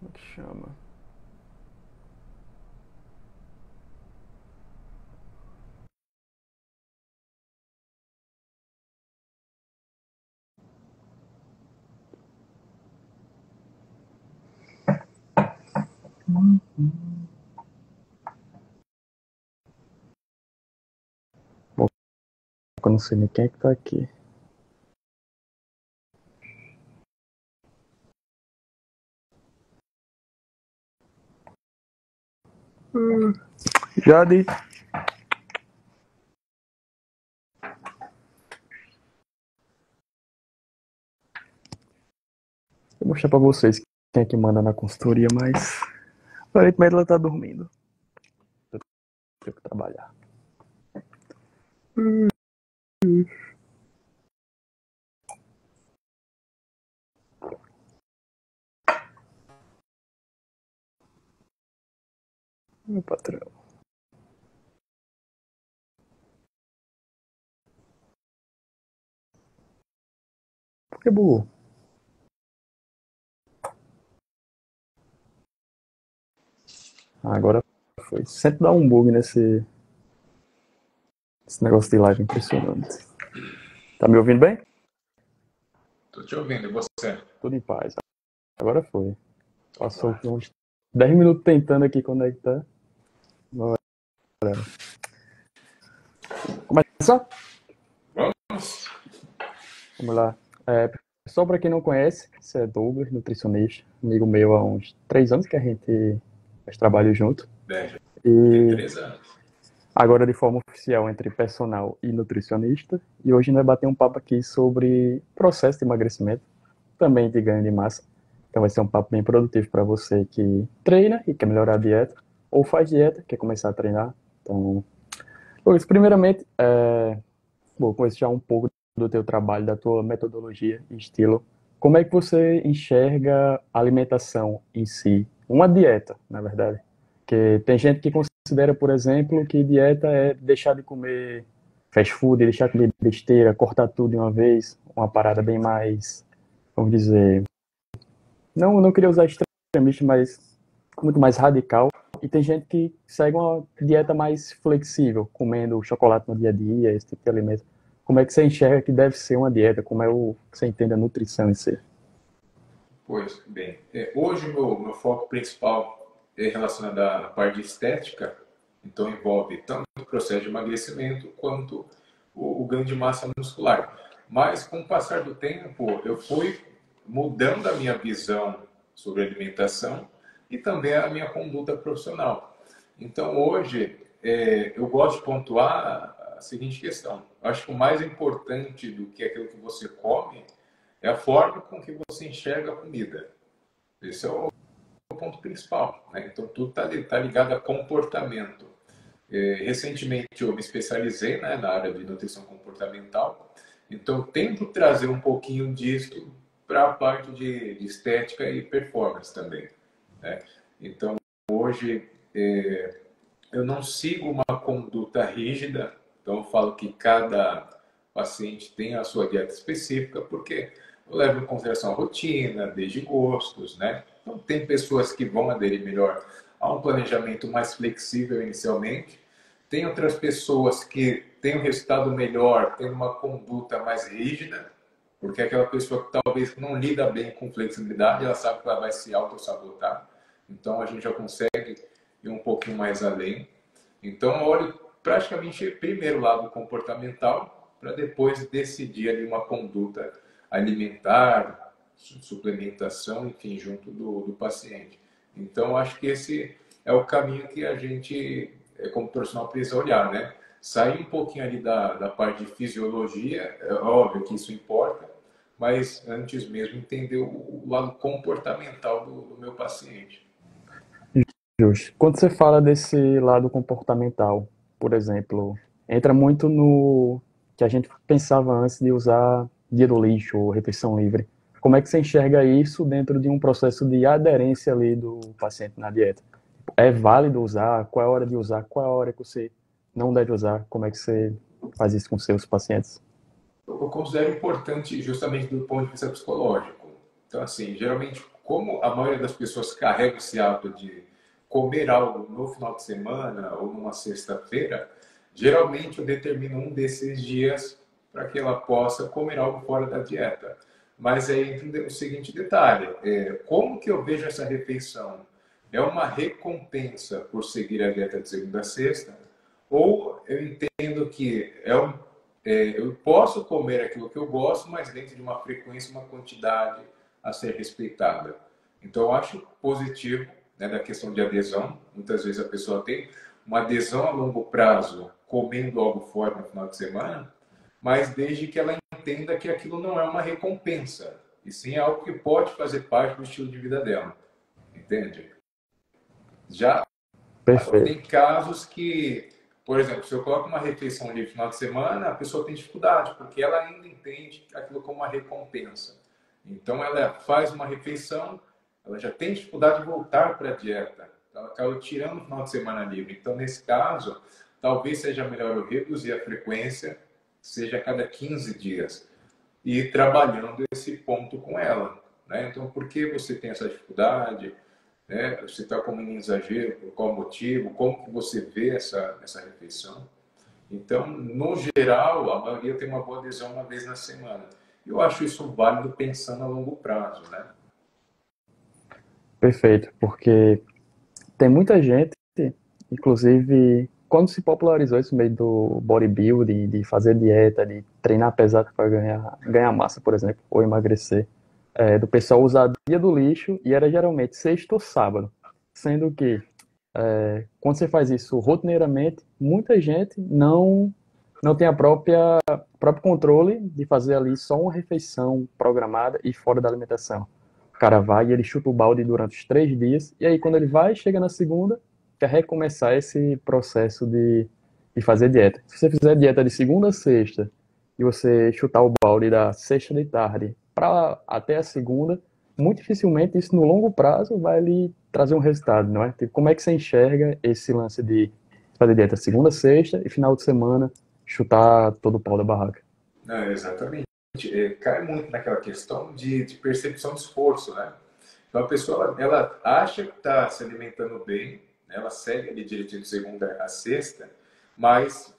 Como é que chama? Bom, eu não sei nem quem é que tá aqui. Jade, vou mostrar pra vocês quem é que manda na consultoria, mas aparentemente ela tá dormindo. Eu tenho que trabalhar. Meu patrão. Por que burro? Agora foi. Sempre dá um bug nesse negócio de live impressionante. Tá me ouvindo bem? Tô te ouvindo, e você? Tudo em paz. Agora foi. Então Passou tá. aqui uns 10 minutos tentando aqui conectar. Agora. Começa? Vamos? Vamos lá. Só para quem não conhece, esse é Douglas, nutricionista, amigo meu há uns 3 anos que a gente faz trabalho junto. Bem, tem E 3 anos. agora de forma oficial entre personal e nutricionista. E hoje nós vai bater um papo aqui sobre processo de emagrecimento, também de ganho de massa. Então vai ser um papo bem produtivo para você que treina e quer melhorar a dieta, ou faz dieta, quer começar a treinar. Então, Luiz, primeiramente, vou conhecer já um pouco do teu trabalho, da tua metodologia e estilo. Como é que você enxerga a alimentação em si? Uma dieta, na verdade. Porque tem gente que considera, por exemplo, que dieta é deixar de comer fast food, deixar de comer besteira, cortar tudo de uma vez, uma parada bem mais, vamos dizer, não queria usar extremista, mas muito mais radical. E tem gente que segue uma dieta mais flexível, comendo chocolate no dia a dia, esse tipo de alimento. Como é que você enxerga que deve ser uma dieta? Como é o que você entende a nutrição em si? Pois bem, hoje o meu foco principal é relacionado à parte de estética, então envolve tanto o processo de emagrecimento quanto o ganho de massa muscular. Mas com o passar do tempo, eu fui mudando a minha visão sobre alimentação e também a minha conduta profissional. Então hoje eu gosto de pontuar a seguinte questão: eu acho que o mais importante do que aquilo que você come é a forma com que você enxerga a comida. Esse é o ponto principal, né? Então tudo está ligado a comportamento. Recentemente eu me especializei, né, na área de nutrição comportamental, então eu tento trazer um pouquinho disso para a parte de estética e performance também, né? Então hoje eu não sigo uma conduta rígida, então eu falo que cada paciente tem a sua dieta específica, porque eu levo em consideração a rotina, desde gostos, né? Então tem pessoas que vão aderir melhor a um planejamento mais flexível inicialmente, tem outras pessoas que têm um resultado melhor, têm uma conduta mais rígida, porque aquela pessoa que talvez não lida bem com flexibilidade, ela sabe que ela vai se auto-sabotar. Então a gente já consegue ir um pouquinho mais além. Então eu olho praticamente primeiro o lado comportamental para depois decidir ali uma conduta alimentar, suplementação, enfim, junto do paciente. Então acho que esse é o caminho que a gente, como profissional, precisa olhar, né? Sair um pouquinho ali da parte de fisiologia, é óbvio que isso importa, mas antes mesmo entender o lado comportamental do meu paciente. Justo. Quando você fala desse lado comportamental, por exemplo, entra muito no que a gente pensava antes de usar dia do lixo ou refeição livre. Como é que você enxerga isso dentro de um processo de aderência ali do paciente na dieta? É válido usar? Qual é a hora de usar? Qual é a hora que você não deve usar? Como é que você faz isso com seus pacientes? Eu considero importante justamente do ponto de vista psicológico. Então, assim, geralmente como a maioria das pessoas carrega esse hábito de comer algo no final de semana ou numa sexta-feira, geralmente eu determino um desses dias para que ela possa comer algo fora da dieta. Mas aí entra o seguinte detalhe: como que eu vejo essa refeição? É uma recompensa por seguir a dieta de segunda a sexta? Ou eu entendo que eu posso comer aquilo que eu gosto, mas dentro de uma frequência, uma quantidade a ser respeitada? Então, eu acho positivo, né, da questão de adesão. Muitas vezes a pessoa tem uma adesão a longo prazo, comendo algo fora no final de semana, mas desde que ela entenda que aquilo não é uma recompensa, e sim algo que pode fazer parte do estilo de vida dela. Entende? Já Perfeito. tem casos que, por exemplo, se eu coloco uma refeição ali no final de semana, a pessoa tem dificuldade, porque ela ainda entende aquilo como uma recompensa. Então, ela faz uma refeição, ela já tem dificuldade de voltar para a dieta. Então, ela acaba tirando o final de semana livre. Então, nesse caso, talvez seja melhor eu reduzir a frequência, seja a cada 15 dias, e ir trabalhando esse ponto com ela. Né? Então, por que você tem essa dificuldade? Né? Você está comendo em exagero, por qual motivo? Como que você vê essa refeição? Então, no geral, a maioria tem uma boa adesão uma vez na semana. Eu acho isso válido pensando a longo prazo, né? Perfeito, porque tem muita gente, inclusive, quando se popularizou esse meio do bodybuilding, de fazer dieta, de treinar pesado para ganhar massa, por exemplo, ou emagrecer, do pessoal usar dia do lixo, e era geralmente sexta ou sábado, sendo que quando você faz isso rotineiramente, muita gente não tem próprio controle de fazer ali só uma refeição programada e fora da alimentação. O cara vai e ele chuta o balde durante os 3 dias, e aí quando ele vai, chega na segunda, quer recomeçar esse processo de fazer dieta. Se você fizer dieta de segunda a sexta, e você chutar o balde da sexta de tarde para até a segunda, muito dificilmente isso no longo prazo vai lhe trazer um resultado, não é? Tipo, como é que você enxerga esse lance de fazer dieta segunda, sexta e final de semana chutar todo o pau da barraca? Não, exatamente. Cai muito naquela questão de percepção de esforço, né? Então a pessoa ela acha que está se alimentando bem, né? Ela segue ali direitinho de segunda a sexta, mas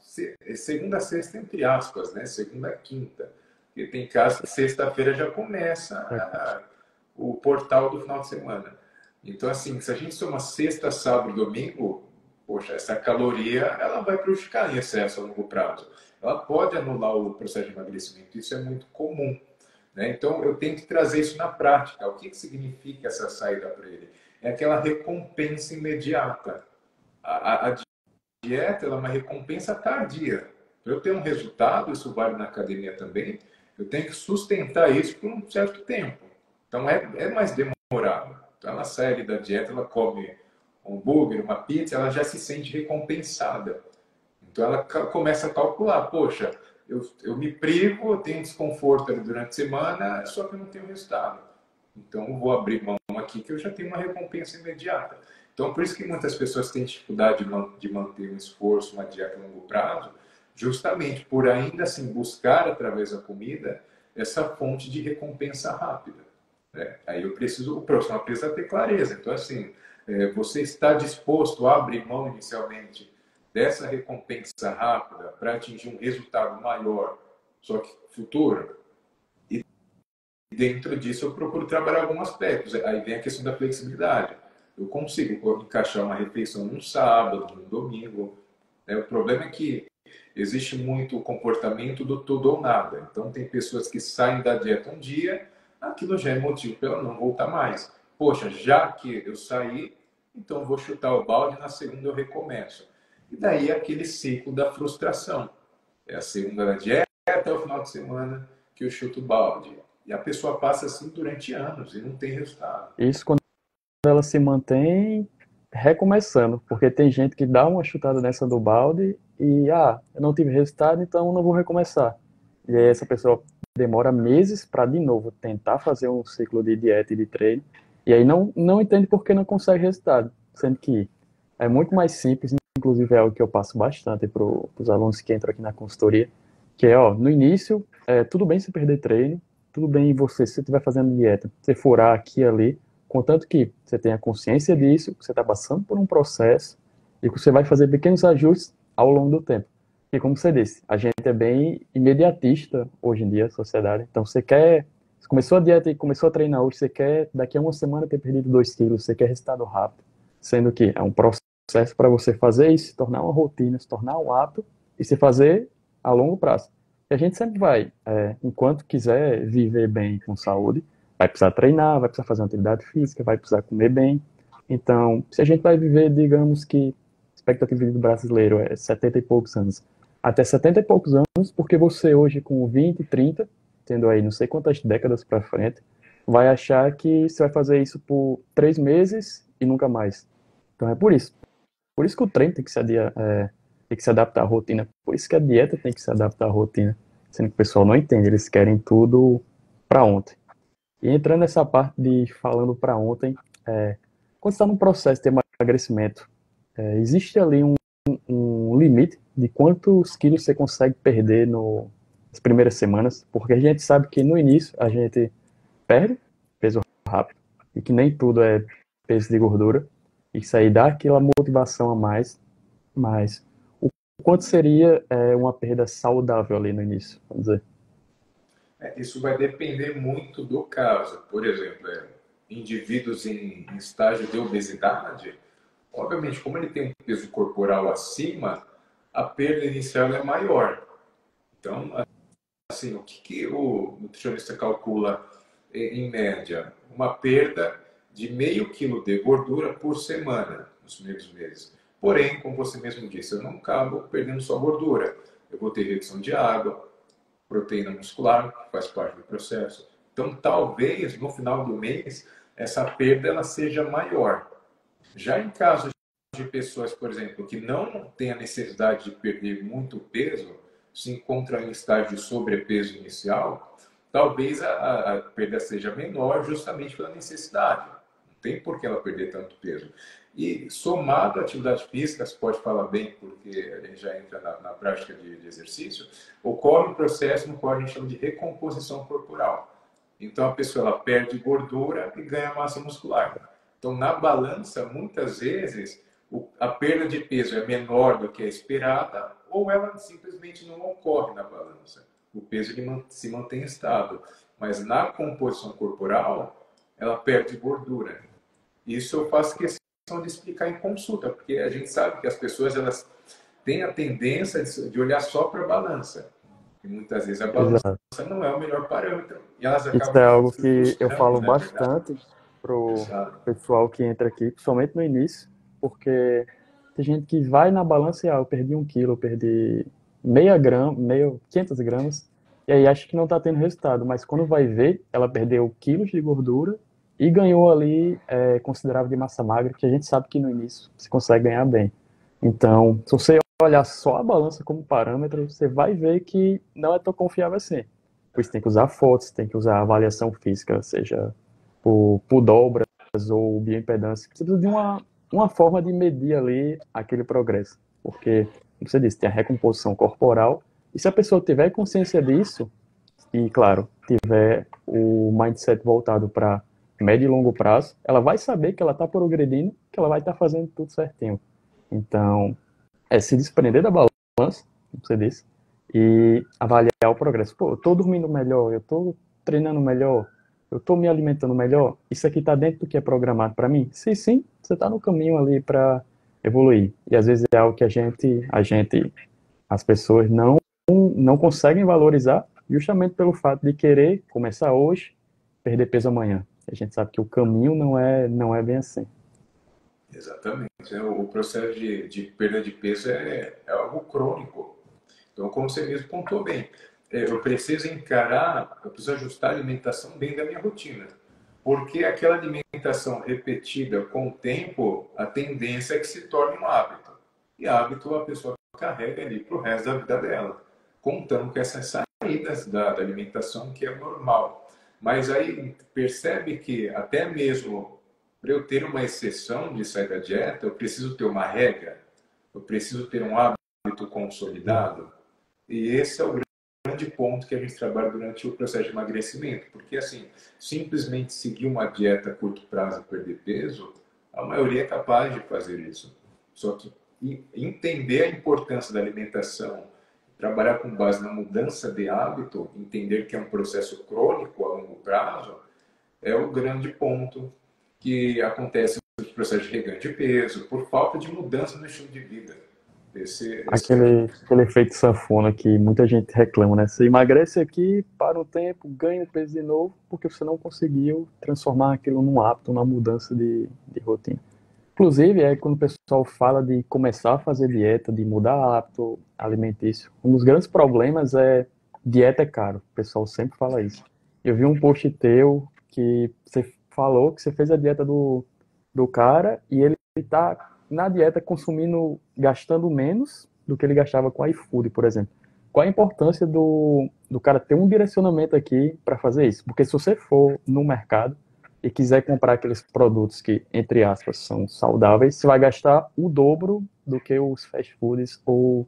segunda a sexta entre aspas, né? Segunda a quinta. Porque tem casos que sexta-feira já começa o portal do final de semana. Então, assim, se a gente soma sexta, sábado e domingo, poxa, essa caloria ela vai prejudicar em excesso a longo prazo. Ela pode anular o processo de emagrecimento, isso é muito comum. Né? Então, eu tenho que trazer isso na prática. O que, que significa essa saída para ele? É aquela recompensa imediata. A dieta ela é uma recompensa tardia. Para eu ter um resultado, isso vale na academia também, eu tenho que sustentar isso por um certo tempo. Então, é mais demorado. Então, ela sai ali da dieta, ela come um hambúrguer, uma pizza, ela já se sente recompensada. Então ela começa a calcular, poxa, eu me privo, eu tenho desconforto ali durante a semana, só que eu não tenho resultado. Então eu vou abrir mão aqui que eu já tenho uma recompensa imediata. Então por isso que muitas pessoas têm dificuldade de manter um esforço, uma dieta a longo prazo, justamente por ainda assim buscar através da comida essa fonte de recompensa rápida. Né? Aí o profissional precisa ter clareza. Então assim, você está disposto a abrir mão inicialmente dessa recompensa rápida para atingir um resultado maior, só que futuro? E dentro disso eu procuro trabalhar alguns aspectos. Aí vem a questão da flexibilidade. Eu consigo encaixar uma refeição num sábado, num domingo. Né? O problema é que existe muito o comportamento do tudo ou nada. Então tem pessoas que saem da dieta um dia, aquilo já é motivo para ela não voltar mais. Poxa, já que eu saí, então eu vou chutar o balde, na segunda eu recomeço. E daí aquele ciclo da frustração. É a segunda da dieta, até o final de semana que eu chuto o balde. E a pessoa passa assim durante anos e não tem resultado. Isso quando ela se mantém recomeçando, porque tem gente que dá uma chutada nessa do balde e, eu não tive resultado, então não vou recomeçar. E aí essa pessoa demora meses para de novo tentar fazer um ciclo de dieta e de treino, e aí não entende por que não consegue resultado, sendo que é muito mais simples, inclusive é algo que eu passo bastante para os alunos que entram aqui na consultoria, que é, no início, tudo bem se perder treino, tudo bem você, se você estiver fazendo dieta, você furar aqui e ali, contanto que você tenha consciência disso, que você está passando por um processo e que você vai fazer pequenos ajustes ao longo do tempo. E como você disse, a gente é bem imediatista hoje em dia, a sociedade. Então, você começou a dieta e começou a treinar hoje, você quer daqui a uma semana ter perdido 2 quilos, você quer resultado rápido, sendo que é um processo para você fazer isso, se tornar uma rotina, se tornar um hábito e se fazer a longo prazo. E a gente sempre vai, enquanto quiser viver bem com saúde, vai precisar treinar, vai precisar fazer uma atividade física, vai precisar comer bem. Então, se a gente vai viver, digamos que a expectativa de vida do brasileiro é 70 e poucos anos, até 70 e poucos anos, porque você hoje com 20, 30, tendo aí não sei quantas décadas para frente, vai achar que você vai fazer isso por 3 meses e nunca mais. Então é por isso. Por isso que o treino tem que se adaptar à rotina. Por isso que a dieta tem que se adaptar à rotina. Sendo que o pessoal não entende, eles querem tudo para ontem. E entrando nessa parte de falando para ontem, quando você está num processo de emagrecimento, existe ali um limite de quantos quilos você consegue perder nas primeiras semanas, porque a gente sabe que no início a gente perde peso rápido e que nem tudo é peso de gordura. Isso aí dá aquela motivação a mais, mas o quanto seria uma perda saudável ali no início, vamos dizer? Isso vai depender muito do caso. Por exemplo, indivíduos em estágio de obesidade, obviamente, como ele tem um peso corporal acima, a perda inicial é maior. Então, assim, o que o nutricionista calcula em média? Uma perda de meio quilo de gordura por semana nos primeiros meses. Porém, como você mesmo disse, eu não acabo perdendo só gordura. Eu vou ter redução de água, proteína muscular, que faz parte do processo. Então, talvez no final do mês essa perda ela seja maior. Já em casos de pessoas, por exemplo, que não têm a necessidade de perder muito peso, se encontram em estágio de sobrepeso inicial, talvez a perda seja menor justamente pela necessidade. Não tem por que ela perder tanto peso. E somado à atividade física, você pode falar bem, porque a gente já entra na prática de exercício, ocorre um processo no qual a gente chama de recomposição corporal. Então a pessoa ela perde gordura e ganha massa muscular. Então na balança, muitas vezes, a perda de peso é menor do que a esperada ou ela simplesmente não ocorre na balança. O peso ele se mantém estável. Mas na composição corporal, ela perde gordura. Isso eu faço questão de explicar em consulta, porque a gente sabe que as pessoas elas têm a tendência de olhar só para a balança. E muitas vezes a balança Exato. não é o melhor parâmetro. E elas Isso acabam é algo se que eu frustrando, falo não é verdade? bastante pro Exato. pessoal que entra aqui, principalmente no início, porque tem gente que vai na balança e, eu perdi 1 quilo, eu perdi meia grama, 500 gramas, e aí acha que não está tendo resultado, mas quando vai ver, ela perdeu quilos de gordura e ganhou ali considerável de massa magra, que a gente sabe que no início você consegue ganhar bem. Então, se você olhar só a balança como parâmetro, você vai ver que não é tão confiável assim. Pois tem que usar fotos, tem que usar avaliação física, seja por dobras ou bioimpedância. Você precisa de uma forma de medir ali aquele progresso. Porque, como você disse, tem a recomposição corporal. E se a pessoa tiver consciência disso, e, claro, tiver o mindset voltado para médio e longo prazo, ela vai saber que ela está progredindo, que ela vai estar fazendo tudo certinho. Então, se desprender da balança, como você disse, e avaliar o progresso. Pô, eu tô dormindo melhor, eu tô treinando melhor, eu tô me alimentando melhor. Isso aqui tá dentro do que é programado para mim? Se sim, você tá no caminho ali para evoluir. E às vezes é algo que as pessoas não conseguem valorizar, justamente pelo fato de querer começar hoje, perder peso amanhã. A gente sabe que o caminho não é bem assim. Exatamente. O processo de perda de peso é algo crônico. Então, como você mesmo pontuou bem, eu preciso encarar, eu preciso ajustar a alimentação dentro da minha rotina. Porque aquela alimentação repetida com o tempo, a tendência é que se torne um hábito. E hábito a pessoa carrega ali para o resto da vida dela, contando com essas saídas da alimentação que é normal. Mas aí percebe que até mesmo para eu ter uma exceção de sair da dieta, eu preciso ter uma regra, eu preciso ter um hábito consolidado. E esse é o grande grande ponto que a gente trabalha durante o processo de emagrecimento, porque assim, simplesmente seguir uma dieta a curto prazo e perder peso, a maioria é capaz de fazer isso. Só que entender a importância da alimentação, trabalhar com base na mudança de hábito, entender que é um processo crônico a longo prazo, é o grande ponto que acontece no processo de reganho de peso, por falta de mudança no estilo de vida. Esse é Aquele efeito sanfona que muita gente reclama, né? Você emagrece aqui, para um tempo, ganha peso de novo, porque você não conseguiu transformar aquilo num hábito, numa mudança de rotina. Inclusive, é quando o pessoal fala de começar a fazer dieta, de mudar hábito alimentício, um dos grandes problemas é dieta é caro. O pessoal sempre fala isso. Eu vi um post teu que você falou que você fez a dieta do cara e ele está na dieta consumindo, gastando menos do que ele gastava com iFood, por exemplo. Qual a importância do cara ter um direcionamento aqui para fazer isso? Porque se você for no mercado e quiser comprar aqueles produtos que, entre aspas, são saudáveis, você vai gastar o dobro do que os fast foods ou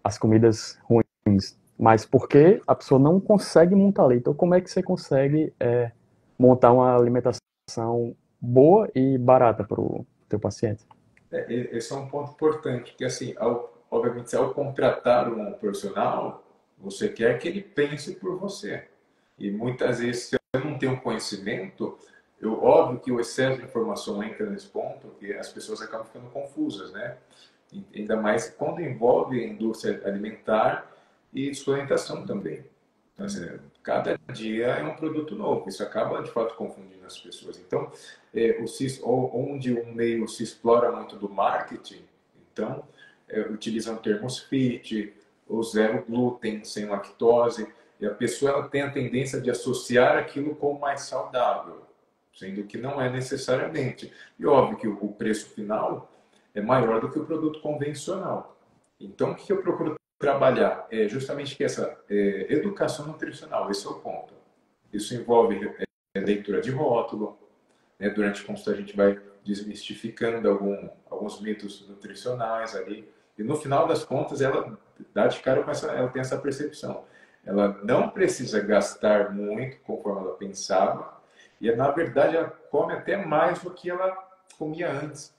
as comidas ruins. Mas porque a pessoa não consegue montar ali. Então, como é que você consegue montar uma alimentação boa e barata para o teu paciente? esse é um ponto importante, porque assim, obviamente, ao contratar um profissional, você quer que ele pense por você. E muitas vezes, se eu não tenho conhecimento, óbvio que o excesso de informação entra nesse ponto, que as pessoas acabam ficando confusas, né? Ainda mais quando envolve a indústria alimentar e suplementação também. Então, assim, cada dia é um produto novo, isso acaba de fato confundindo as pessoas. Então, onde um meio se explora muito do marketing, então, utilizam termos fit, o zero glúten, sem lactose, e a pessoa ela tem a tendência de associar aquilo com o mais saudável, sendo que não é necessariamente. E óbvio que o preço final é maior do que o produto convencional. Então, o que eu procuro trabalhar é justamente que essa educação nutricional, esse é o ponto. Isso envolve leitura de rótulo, né? Durante a consulta a gente vai desmistificando alguns mitos nutricionais ali, e no final das contas ela dá de cara com ela tem essa percepção. Ela não precisa gastar muito conforme ela pensava, e na verdade ela come até mais do que ela comia antes,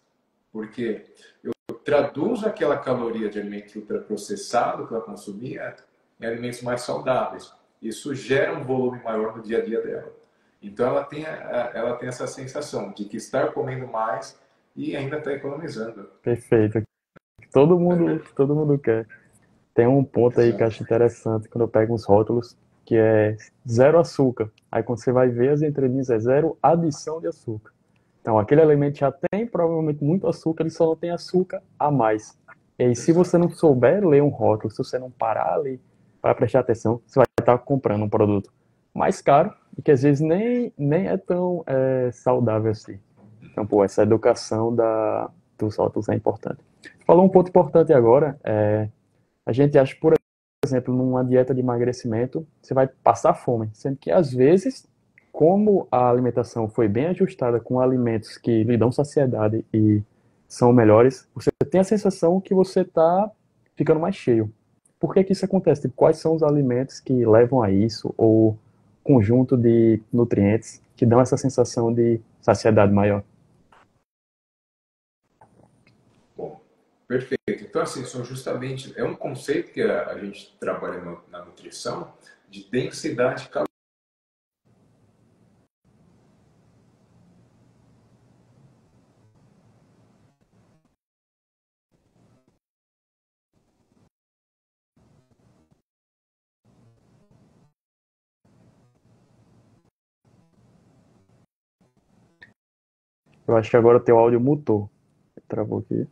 porque eu traduzo aquela caloria de alimento ultraprocessado que ela consumia em alimentos mais saudáveis. Isso gera um volume maior no dia a dia dela. Então ela tem essa sensação de que está comendo mais e ainda está economizando. Perfeito. Que todo mundo quer. Tem um ponto aí que eu Exato. acho interessante quando eu pego uns rótulos, que é zero açúcar. Aí quando você vai ver as entrelinhas é zero adição de açúcar. Então aquele alimento já tem provavelmente muito açúcar, ele só não tem açúcar a mais. E aí se você Exato. não souber ler um rótulo, se você não parar ali para prestar atenção, você vai estar comprando um produto mais caro e que às vezes nem é tão saudável assim. Então, pô, essa educação dos rótulos é importante. Falou um ponto importante agora, a gente acha, por exemplo, numa dieta de emagrecimento, você vai passar fome, sendo que às vezes, como a alimentação foi bem ajustada com alimentos que lhe dão saciedade e são melhores, você tem a sensação que você está ficando mais cheio. Por que que isso acontece? Tipo, quais são os alimentos que levam a isso, ou conjunto de nutrientes que dão essa sensação de saciedade maior? Bom, perfeito. Então, assim, são justamente, é um conceito que a gente trabalha na nutrição de densidade calórica. Eu acho que agora o teu áudio mutou. Travou aqui.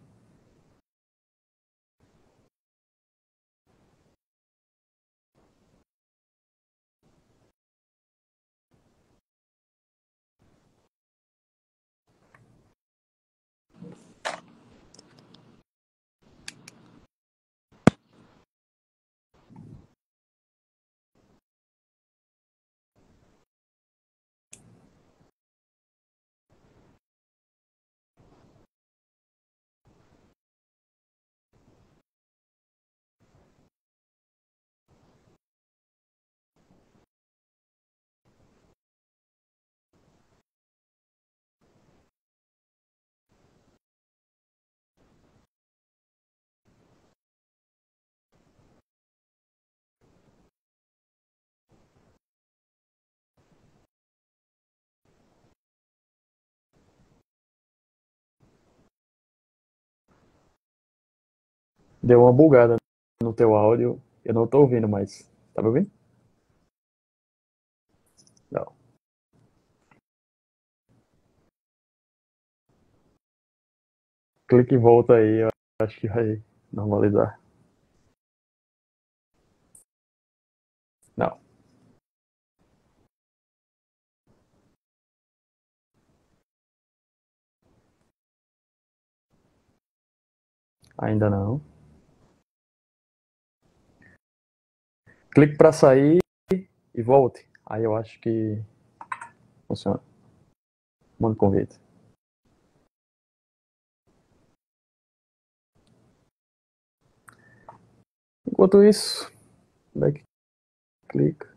Deu uma bugada no teu áudio. Eu não tô ouvindo mais. Tá me ouvindo? Não. Clique e volta aí. Eu acho que vai normalizar. Não. Ainda não. Clique para sair e volte. Aí eu acho que funciona. Manda convite. Enquanto isso, back clica.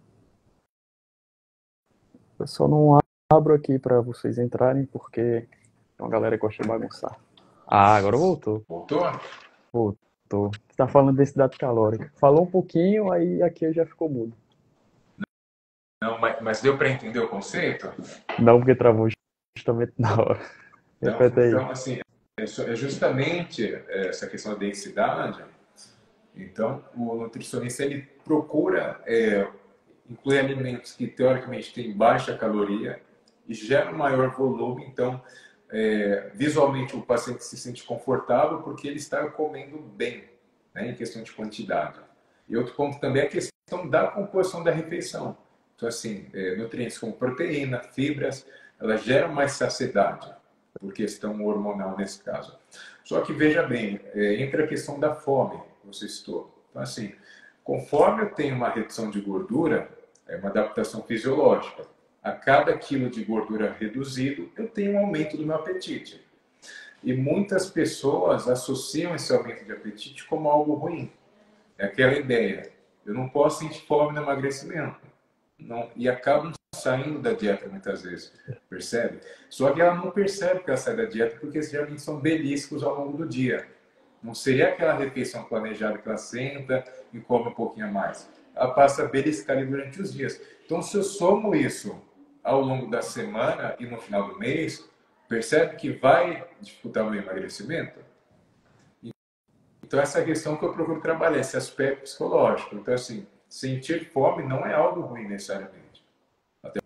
Eu só não abro aqui para vocês entrarem porque tem uma galera que gosta de bagunçar. Ah, agora voltou. Voltou? Voltou. Você tá falando de densidade calórica. Falou um pouquinho, aí aqui já ficou mudo. Não, mas deu para entender o conceito? Não, porque travou justamente na hora. Repete aí. Então assim, é justamente essa questão da densidade. Então, o nutricionista ele procura incluir alimentos que teoricamente têm baixa caloria e geram maior volume. Então, visualmente o paciente se sente confortável porque ele está comendo bem, né, em questão de quantidade. E outro ponto também é a questão da composição da refeição. Então, assim, nutrientes como proteína, fibras, elas geram mais saciedade, por questão hormonal nesse caso. Só que veja bem, entra a questão da fome, você citou. Então, assim, conforme eu tenho uma redução de gordura, é uma adaptação fisiológica. A cada quilo de gordura reduzido, eu tenho um aumento do meu apetite. E muitas pessoas associam esse aumento de apetite como algo ruim. É aquela ideia, eu não posso sentir fome no emagrecimento. Não, e acabam saindo da dieta muitas vezes, percebe? Só que ela não percebe que ela sai da dieta porque geralmente são beliscos ao longo do dia. Não seria aquela refeição planejada que ela senta e come um pouquinho a mais. Ela passa a beliscar ali durante os dias. Então, se eu somo isso ao longo da semana e no final do mês, percebe que vai dificultar o meu emagrecimento? Então, essa questão que eu procuro trabalhar, esse aspecto psicológico. Então, assim, sentir fome não é algo ruim necessariamente. Até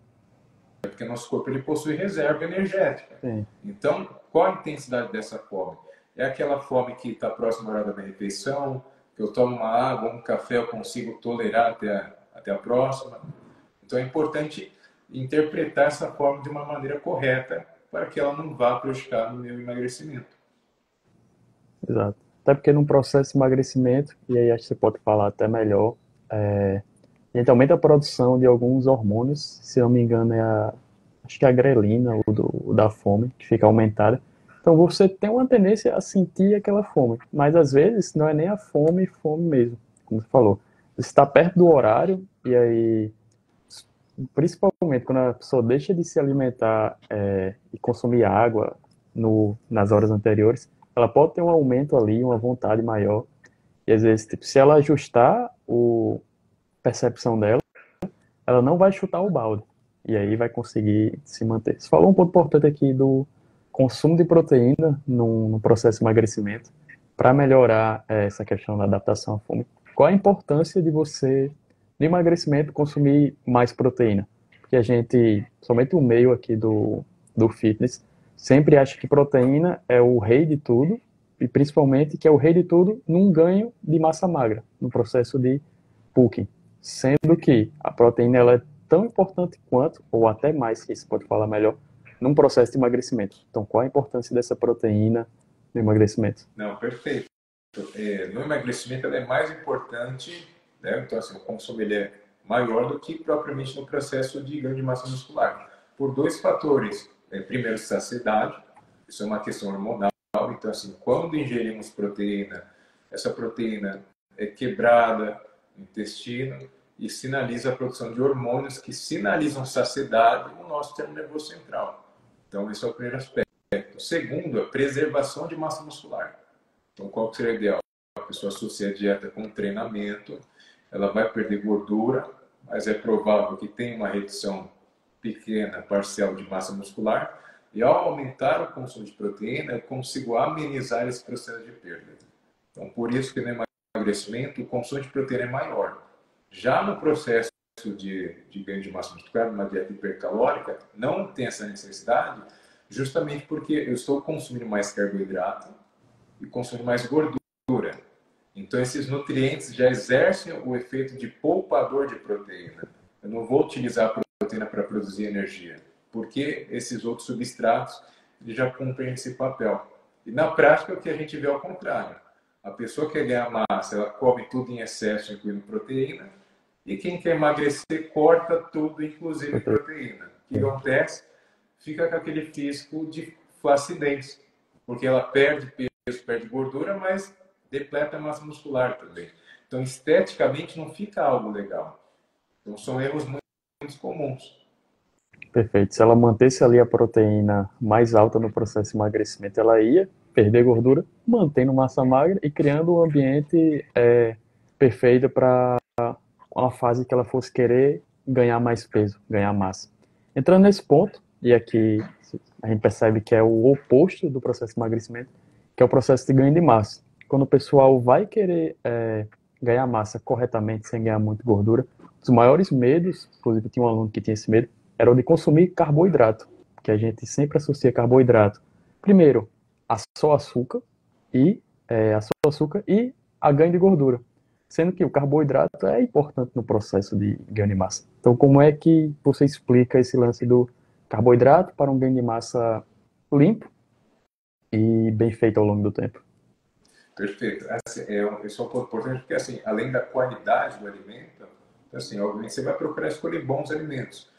porque nosso corpo ele possui reserva energética. Sim. Então, qual a intensidade dessa fome? É aquela fome que está próxima à hora da minha refeição, que eu tomo uma água, um café, eu consigo tolerar até a próxima. Então, é importante interpretar essa fome de uma maneira correta para que ela não vá prejudicar no meu emagrecimento. Exato. Até porque num processo de emagrecimento, e aí acho que você pode falar até melhor, a gente aumenta a produção de alguns hormônios, se não me engano acho que é a grelina, o da fome, que fica aumentada. Então você tem uma tendência a sentir aquela fome, mas às vezes não é nem a fome mesmo, como você falou. Você está perto do horário, e aí, principalmente quando a pessoa deixa de se alimentar e consumir água nas horas anteriores, ela pode ter um aumento ali, uma vontade maior, e às vezes, tipo, se ela ajustar a percepção dela, ela não vai chutar o balde. E aí vai conseguir se manter. Você falou um ponto importante aqui do consumo de proteína no processo de emagrecimento para melhorar essa questão da adaptação à fome. Qual a importância de você, no emagrecimento, consumir mais proteína? Porque a gente, somente o meio aqui do fitness, sempre acha que proteína é o rei de tudo, e principalmente que é o rei de tudo num ganho de massa magra, no processo de bulking. Sendo que a proteína ela é tão importante quanto, ou até mais, que você pode falar melhor, num processo de emagrecimento. Então, qual a importância dessa proteína no emagrecimento? Não, perfeito. No emagrecimento ela é mais importante, né? Então assim, o consumo ele é maior do que propriamente no processo de ganho de massa muscular, por dois fatores. Primeiro, saciedade, isso é uma questão hormonal. Então assim, quando ingerimos proteína, essa proteína é quebrada no intestino e sinaliza a produção de hormônios que sinalizam saciedade no nosso sistema nervoso central. Então esse é o primeiro aspecto. O segundo é preservação de massa muscular. Então, qual que seria o ideal? A pessoa associa a dieta com treinamento, ela vai perder gordura, mas é provável que tenha uma redução pequena, parcial de massa muscular, e ao aumentar o consumo de proteína, eu consigo amenizar esse processo de perda. Então, por isso que no emagrecimento o consumo de proteína é maior. Já no processo de ganho de massa muscular, numa dieta hipercalórica, não tem essa necessidade, justamente porque eu estou consumindo mais carboidrato e consumindo mais gordura. Então, esses nutrientes já exercem o efeito de poupador de proteína. Eu não vou utilizar a proteína para produzir energia, porque esses outros substratos eles já cumprem esse papel. E na prática, o que a gente vê é o contrário. A pessoa que quer ganhar massa, ela come tudo em excesso, incluindo proteína, e quem quer emagrecer, corta tudo, inclusive proteína. O que acontece? Fica com aquele físico de flacidez, porque ela perde peso, perde gordura, mas depleta a massa muscular também. Então, esteticamente, não fica algo legal. Então, são erros muito comuns. Perfeito. Se ela mantesse ali a proteína mais alta no processo de emagrecimento, ela ia perder gordura, mantendo massa magra e criando um ambiente perfeito para uma fase que ela fosse querer ganhar mais peso, ganhar massa. Entrando nesse ponto, e aqui a gente percebe que é o oposto do processo de emagrecimento, que é o processo de ganho de massa. Quando o pessoal vai querer ganhar massa corretamente, sem ganhar muito gordura, os maiores medos, inclusive tinha um aluno que tinha esse medo, era o de consumir carboidrato, que a gente sempre associa carboidrato. Primeiro, a só açúcar e a ganho de gordura, sendo que o carboidrato é importante no processo de ganho de massa. Então, como é que você explica esse lance do carboidrato para um ganho de massa limpo e bem feito ao longo do tempo? Perfeito. Assim, isso é um ponto importante, porque, assim, além da qualidade do alimento, assim, obviamente você vai procurar escolher bons alimentos.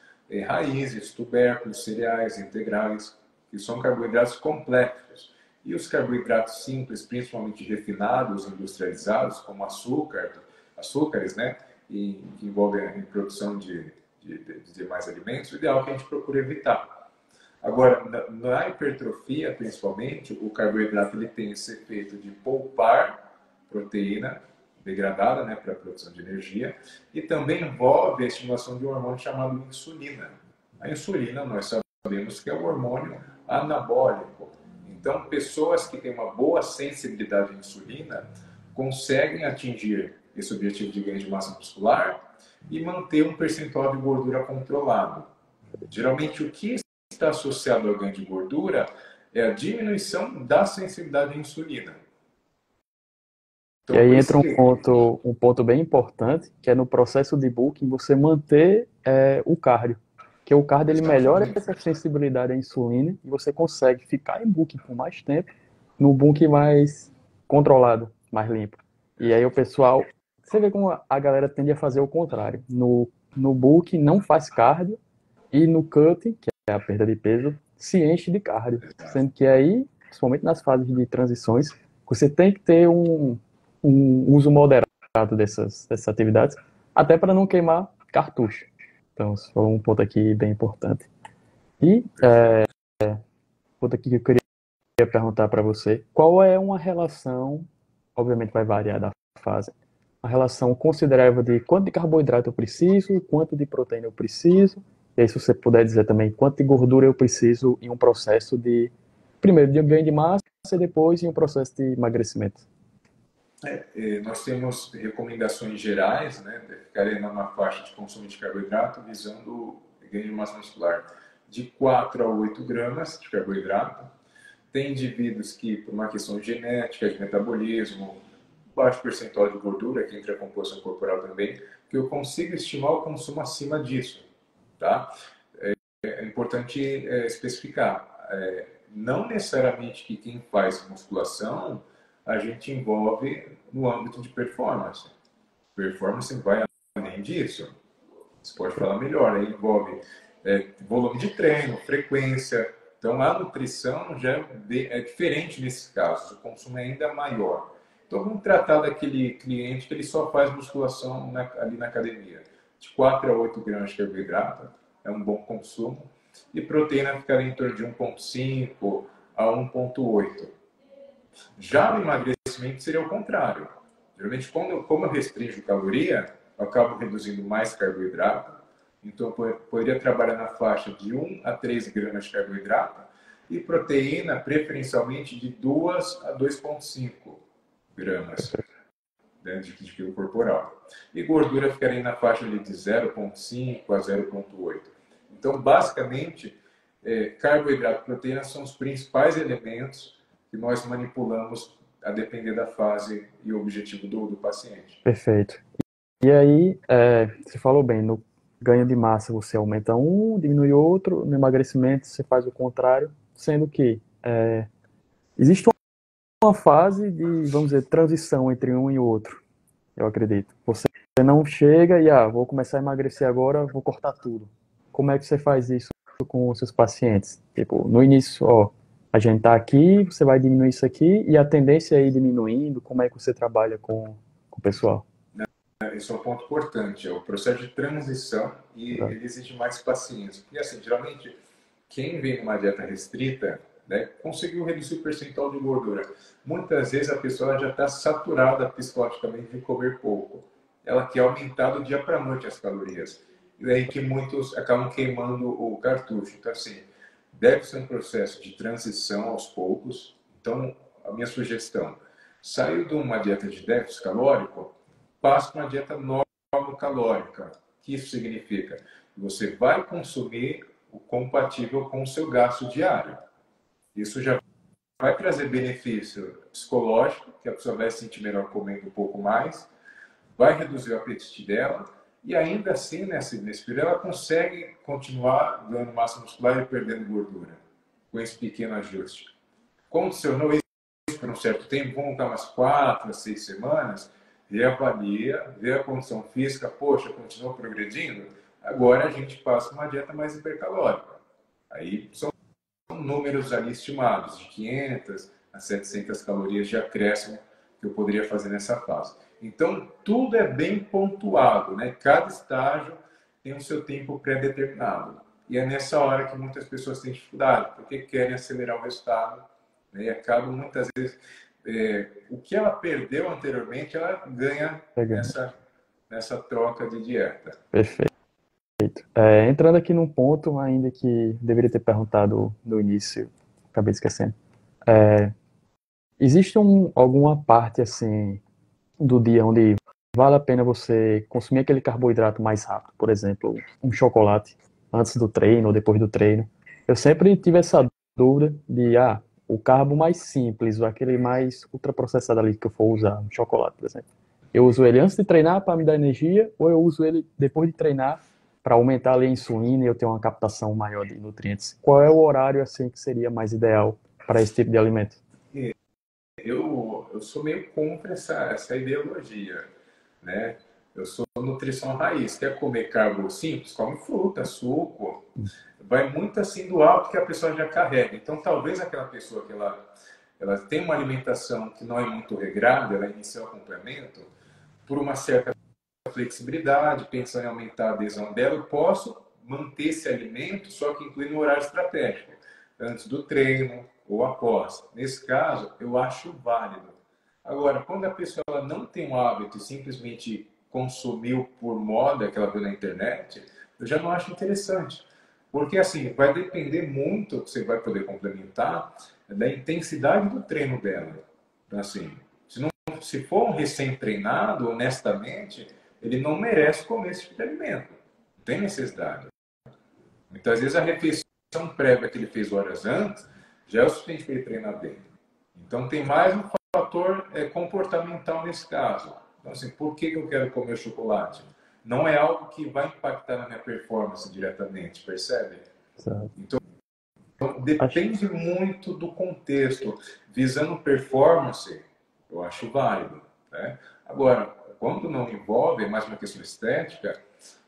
Raízes, tubérculos, cereais, integrais, que são carboidratos complexos. E os carboidratos simples, principalmente refinados, industrializados, como açúcares, né, que envolvem a produção de demais alimentos, o ideal é que a gente procure evitar. Agora, na hipertrofia, principalmente, o carboidrato ele tem esse efeito de poupar proteína degradada, né, para a produção de energia, e também envolve a estimulação de um hormônio chamado insulina. A insulina, nós sabemos que é um hormônio anabólico. Então, pessoas que têm uma boa sensibilidade à insulina conseguem atingir esse objetivo de ganho de massa muscular e manter um percentual de gordura controlado. Geralmente, o que está associado ao ganho de gordura é a diminuição da sensibilidade à insulina. E Então, aí por entra isso que... um ponto bem importante, que é no processo de bulking você manter o cardio. Que o cardio ele melhora essa sensibilidade à insulina e você consegue ficar em bulking por mais tempo, no bulking mais controlado, mais limpo. E aí o pessoal, você vê como a galera tende a fazer o contrário. No bulking não faz cardio e no cutting, que é a perda de peso, se enche de cardio. Sendo que aí, principalmente nas fases de transições, você tem que ter um uso moderado dessas atividades, até para não queimar cartucho. Então, isso foi um ponto aqui bem importante. E ponto aqui que eu queria perguntar para você, qual é uma relação, obviamente vai variar da fase, uma relação considerável de quanto de carboidrato eu preciso, quanto de proteína eu preciso, e aí se você puder dizer também quanto de gordura eu preciso em um processo de, primeiro, de ganho de massa e depois em um processo de emagrecimento. Nós temos recomendações gerais, né, de ficarem numa faixa de consumo de carboidrato visando ganho de massa muscular de 4 a 8 gramas de carboidrato. Tem indivíduos que, por uma questão genética, de metabolismo, baixo percentual de gordura, que entra a composição corporal também, que eu consigo estimar o consumo acima disso. Tá? É importante especificar. Não necessariamente que quem faz musculação a gente envolve no âmbito de performance. Performance vai além disso. Você pode falar melhor, aí envolve volume de treino, frequência. Então, a nutrição já é diferente nesses casos, o consumo é ainda maior. Então, vamos tratar daquele cliente que ele só faz musculação ali na academia. De 4 a 8 gramas de carboidrato é um bom consumo. E proteína ficaria em torno de 1,5 a 1,8. Já no emagrecimento seria o contrário. Geralmente, como eu restringo caloria, eu acabo reduzindo mais carboidrato. Então, eu poderia trabalhar na faixa de 1 a 3 gramas de carboidrato e proteína, preferencialmente, de 2 a 2,5. gramas dentro de quilo corporal. E gordura ficaria na faixa ali de 0,5 a 0,8. Então, basicamente, carboidrato e proteína são os principais elementos que nós manipulamos a depender da fase e objetivo do paciente. Perfeito. E aí, você falou bem, no ganho de massa você aumenta um, diminui outro, no emagrecimento você faz o contrário, sendo que existe uma fase de, vamos dizer, transição entre um e outro, eu acredito. Você não chega e, vou começar a emagrecer agora, vou cortar tudo. Como é que você faz isso com os seus pacientes? Tipo, no início, a gente tá aqui, você vai diminuir isso aqui, e a tendência é ir diminuindo, como é que você trabalha com o pessoal? Esse é um ponto importante, é o processo de transição e ele exige mais paciência. Porque, assim, geralmente, quem vem numa dieta restrita, né, conseguiu reduzir o percentual de gordura. Muitas vezes a pessoa já está saturada psicologicamente de comer pouco. Ela quer aumentar do dia para a noite as calorias. E daí que muitos acabam queimando o cartucho. Então, assim, deve ser um processo de transição aos poucos. Então, a minha sugestão, saiu de uma dieta de déficit calórico, passa para uma dieta normocalórica. O que isso significa? Você vai consumir o compatível com o seu gasto diário. Isso já vai trazer benefício psicológico, que a pessoa vai se sentir melhor comendo um pouco mais, vai reduzir o apetite dela, e ainda assim, nesse período, ela consegue continuar ganhando massa muscular e perdendo gordura, com esse pequeno ajuste. Condicionou isso por um certo tempo, vamos colocar umas 4 a 6 semanas, reavalia, vê a condição física, poxa, continuou progredindo, agora a gente passa uma dieta mais hipercalórica. Aí são números ali estimados, de 500 a 700 calorias de acréscimo que eu poderia fazer nessa fase. Então, tudo é bem pontuado, né? Cada estágio tem o seu tempo pré-determinado. E é nessa hora que muitas pessoas têm dificuldade, porque querem acelerar o resultado, né? E acabam, muitas vezes, o que ela perdeu anteriormente, ela ganha nessa troca de dieta. Perfeito. Entrando aqui num ponto ainda que deveria ter perguntado no início, acabei esquecendo. Existe alguma parte assim do dia onde vale a pena você consumir aquele carboidrato mais rápido? Por exemplo, um chocolate antes do treino ou depois do treino. Eu sempre tive essa dúvida de, o carbo mais simples, ou aquele mais ultraprocessado ali que eu for usar, um chocolate, por exemplo. Eu uso ele antes de treinar para me dar energia, ou eu uso ele depois de treinar para aumentar ali a insulina e eu ter uma captação maior de nutrientes? Qual é o horário assim que seria mais ideal para esse tipo de alimento? Eu sou meio contra essa ideologia, né? Eu sou nutrição raiz. Quer comer carbo simples? Come fruta, suco. Vai muito assim do hábito que a pessoa já carrega. Então, talvez aquela pessoa que ela tem uma alimentação que não é muito regrada, ela inicia o acompanhamento, por uma certa flexibilidade, pensando em aumentar a adesão dela, eu posso manter esse alimento, só que incluindo um horário estratégico, antes do treino ou após. Nesse caso, eu acho válido. Agora, quando a pessoa ela não tem um hábito e simplesmente consumiu por moda que ela viu na internet, eu já não acho interessante. Porque, assim, vai depender muito, que você vai poder complementar, da intensidade do treino dela. Então, assim, se for um recém-treinado, honestamente, ele não merece comer esse tipo de alimento. Não tem necessidade. Muitas vezes a refeição prévia que ele fez horas antes já é o suficiente para ele treinar bem. Então tem mais um fator comportamental nesse caso. Então, assim, por que eu quero comer chocolate? Não é algo que vai impactar na minha performance diretamente, percebe? Certo. Então, depende muito do contexto. Visando performance, eu acho válido, né? Agora, quando não envolve, é mais uma questão estética,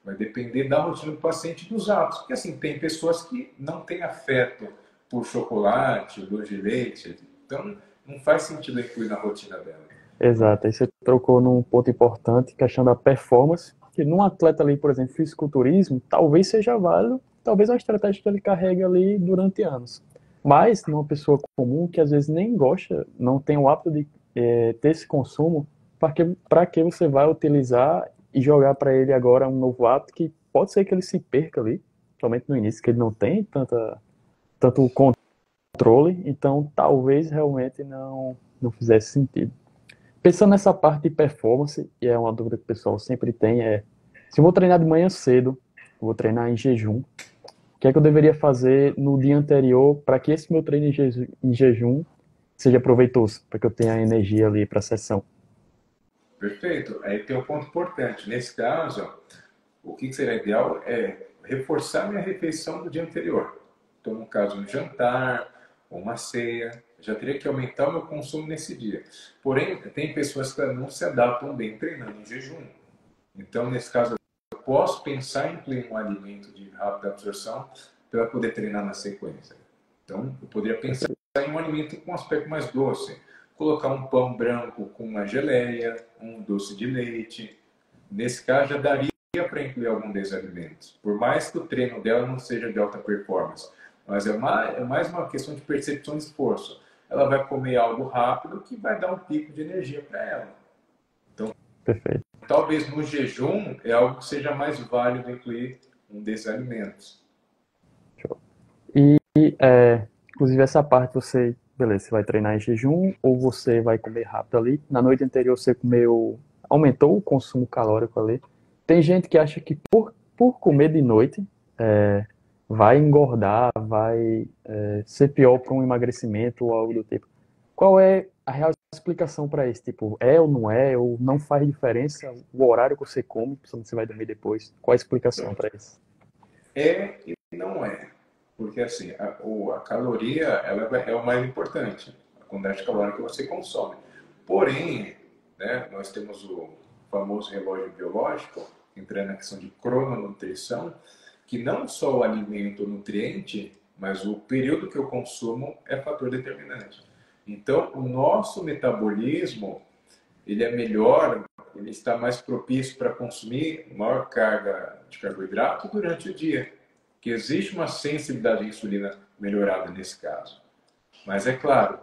vai depender da rotina do paciente e dos hábitos. Porque, assim, tem pessoas que não têm afeto por chocolate, doce de leite, então não faz sentido incluir na rotina dela. Exato, aí você trocou num ponto importante, questão da performance, que num atleta ali, por exemplo, fisiculturismo, talvez seja válido, talvez uma estratégia que ele carregue ali durante anos. Mas numa pessoa comum que às vezes nem gosta, não tem o hábito de ter esse consumo, para que você vai utilizar e jogar para ele agora um novo hábito que pode ser que ele se perca ali, somente no início, que ele não tem tanto controle, então talvez realmente não fizesse sentido. Pensando nessa parte de performance, e é uma dúvida que o pessoal sempre tem, se eu vou treinar de manhã cedo, eu vou treinar em jejum, o que é que eu deveria fazer no dia anterior para que esse meu treino em jejum seja proveitoso, para que eu tenha energia ali para a sessão? Perfeito. Aí tem um ponto importante. Nesse caso, o que seria ideal é reforçar minha refeição do dia anterior. Então, no caso, um jantar ou uma ceia, já teria que aumentar o meu consumo nesse dia. Porém, tem pessoas que não se adaptam bem treinando em jejum. Então, nesse caso, eu posso pensar em incluir um alimento de rápida absorção para poder treinar na sequência. Então, eu poderia pensar em um alimento com um aspecto mais doce. Colocar um pão branco com uma geleia, um doce de leite. Nesse caso, já daria para incluir algum desses alimentos. Por mais que o treino dela não seja de alta performance. Mas é mais uma questão de percepção de esforço. Ela vai comer algo rápido que vai dar um pico de energia para ela. Então, Perfeito. talvez no jejum é algo que seja mais válido incluir um desses alimentos. Show. E, inclusive, essa parte beleza, você vai treinar em jejum ou você vai comer rápido ali? Na noite anterior você aumentou o consumo calórico ali. Tem gente que acha que por comer de noite, é, vai engordar, vai ser pior para um emagrecimento ou algo do tipo. Qual é a real explicação para isso? Tipo, é ou não é? Ou não faz diferença o horário que você come, principalmente você vai dormir depois? Qual a explicação para isso? É e não é. Porque assim, a caloria ela é o mais importante, a quantidade calórica que você consome. Porém, né, nós temos o famoso relógio biológico, entrando na questão de crononutrição, que não só o alimento, o nutriente, mas o período que eu consumo é fator determinante. Então, o nosso metabolismo, ele é melhor, ele está mais propício para consumir maior carga de carboidrato durante o dia, que existe uma sensibilidade à insulina melhorada nesse caso. Mas é claro,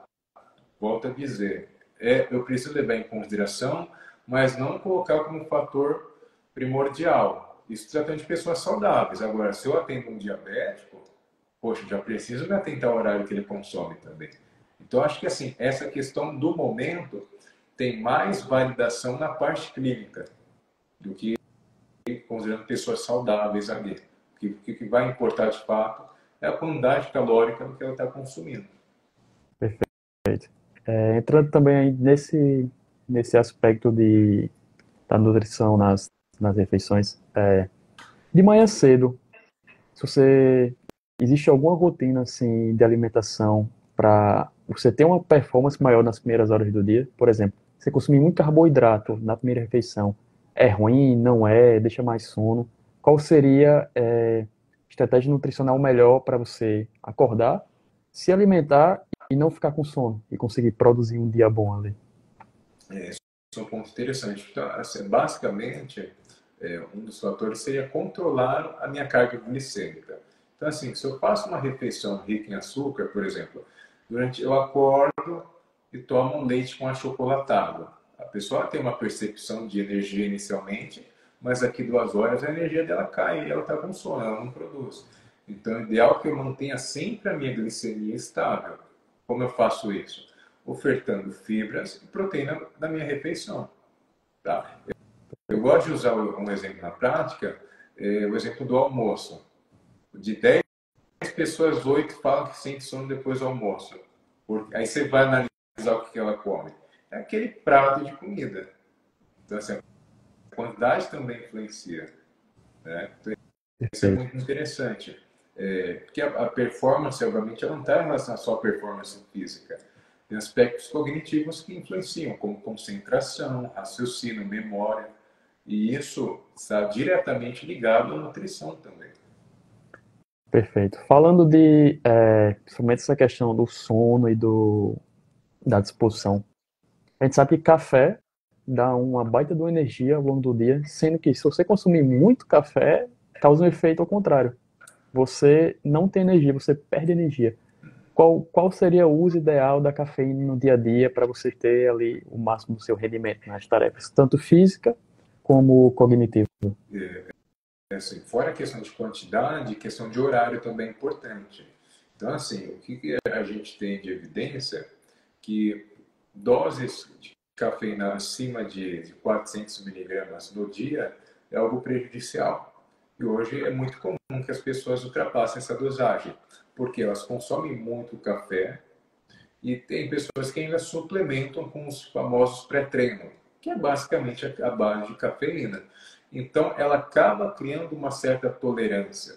volto a dizer, eu preciso levar em consideração, mas não colocar como fator primordial. Isso tratando de pessoas saudáveis. Agora, se eu atendo um diabético, poxa, já preciso me atentar ao horário que ele consome também. Então, acho que assim, essa questão do momento tem mais validação na parte clínica do que considerando pessoas saudáveis ali. O que vai importar de fato é a quantidade calórica do que ela está consumindo. Perfeito. Entrando também aí nesse aspecto da nutrição nas refeições, de manhã cedo, se você existe alguma rotina assim de alimentação para você ter uma performance maior nas primeiras horas do dia? Por exemplo, você consumir muito carboidrato na primeira refeição, é ruim, não é, deixa mais sono. Qual seria a estratégia nutricional melhor para você acordar, se alimentar e não ficar com sono e conseguir produzir um dia bom ali? Esse é um ponto interessante. Então, assim, basicamente, um dos fatores seria controlar a minha carga glicêmica. Então, assim, se eu faço uma refeição rica em açúcar, por exemplo, eu acordo e tomo um leite com achocolatado. A pessoa tem uma percepção de energia inicialmente, mas daqui 2 horas a energia dela cai e ela está com sono, ela não produz. Então, é ideal que eu mantenha sempre a minha glicemia estável. Como eu faço isso? Ofertando fibras e proteína na minha refeição. Tá? Eu gosto de usar um exemplo na prática, o exemplo do almoço. De 10 pessoas, 8 falam que sente sono depois do almoço. Aí você vai analisar o que ela come. É aquele prato de comida. Então, assim, a quantidade também influencia. Né? Então, isso é Perfeito. muito interessante. Porque a performance, obviamente, ela não está em relação à sua performance física. Tem aspectos cognitivos que influenciam, como concentração, raciocínio, memória. E isso está diretamente ligado à nutrição também. Perfeito. Falando principalmente essa questão do sono e da disposição. A gente sabe que café dá uma baita de uma energia ao longo do dia, sendo que se você consumir muito café, causa um efeito ao contrário. Você não tem energia, você perde energia. Qual seria o uso ideal da cafeína no dia a dia para você ter ali o máximo do seu rendimento nas tarefas, tanto física como cognitiva? Assim, fora a questão de quantidade, questão de horário também é importante. Então, assim, o que a gente tem de evidência que doses de cafeína acima de 400 miligramas no dia é algo prejudicial. E hoje é muito comum que as pessoas ultrapassem essa dosagem, porque elas consomem muito café e tem pessoas que ainda suplementam com os famosos pré-treino, que é basicamente a base de cafeína. Então, ela acaba criando uma certa tolerância,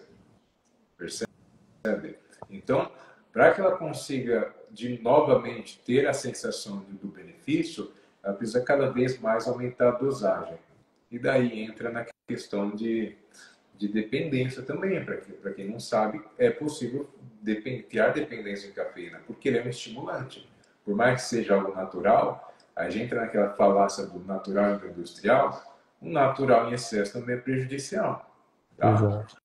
percebe? Então, para que ela consiga novamente ter a sensação do benefício, ela precisa cada vez mais aumentar a dosagem. E daí entra na questão de dependência também. Para quem não sabe, é possível criar dependência de cafeína, porque ele é um estimulante. Por mais que seja algo natural, a gente entra naquela falácia do natural e do industrial. O natural em excesso também é prejudicial. Tá? Exato.